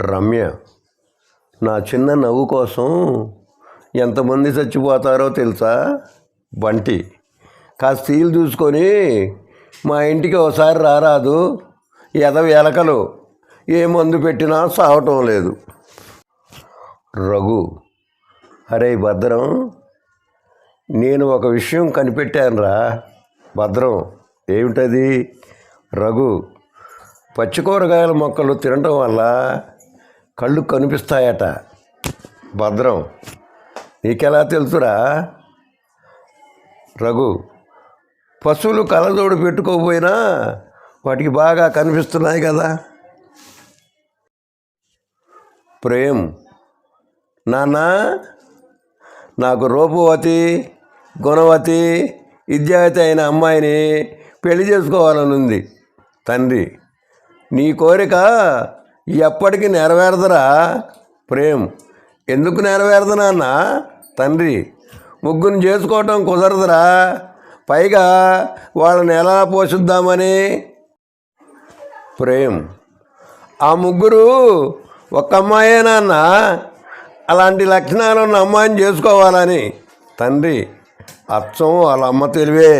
రమ్య, నా చిన్న నవ్వు కోసం ఎంతమంది చచ్చిపోతారో తెలుసా? బంటి, కాస్త స్టీల్ చూసుకొని మా ఇంటికి ఒకసారి రారాదు. ఎలకలు ఏ మందు పెట్టినా సావటం లేదు. రఘు, అరే భద్రం, నేను ఒక విషయం కనిపెట్టానురా. భద్రం, ఏమిటది? రఘు, పచ్చి కూరగాయల మొక్కలు తినటం వల్ల కళ్ళు కనిపిస్తాయట. భద్రం, నీకెలా తెలుసురా? రఘు, పశువులు కళ్ళజోడు పెట్టుకోకపోయినా వాటికి బాగా కనిపిస్తున్నాయి కదా. ప్రేమ్, నాన్న, నాకు రూపవతి, గుణవతి, విద్యావతి అయిన అమ్మాయిని పెళ్లి చేసుకోవాలనుంది. తండ్రి, నీ కోరిక ఎప్పటికీ నెరవేరదురా. ప్రేమ్, ఎందుకు నెరవేరదు నాన్న? తండ్రి, ముగ్గురిని చేసుకోవటం కుదరదురా. పైగా వాళ్ళని ఎలా పోషిద్దామని. ప్రేమ్, ఆ ముగ్గురు ఒక్క అమ్మాయే నాన్న. అలాంటి లక్షణాలు ఉన్న అమ్మాయిని చేసుకోవాలని. తండ్రి, అచ్చం వాళ్ళ అమ్మ తెలివే.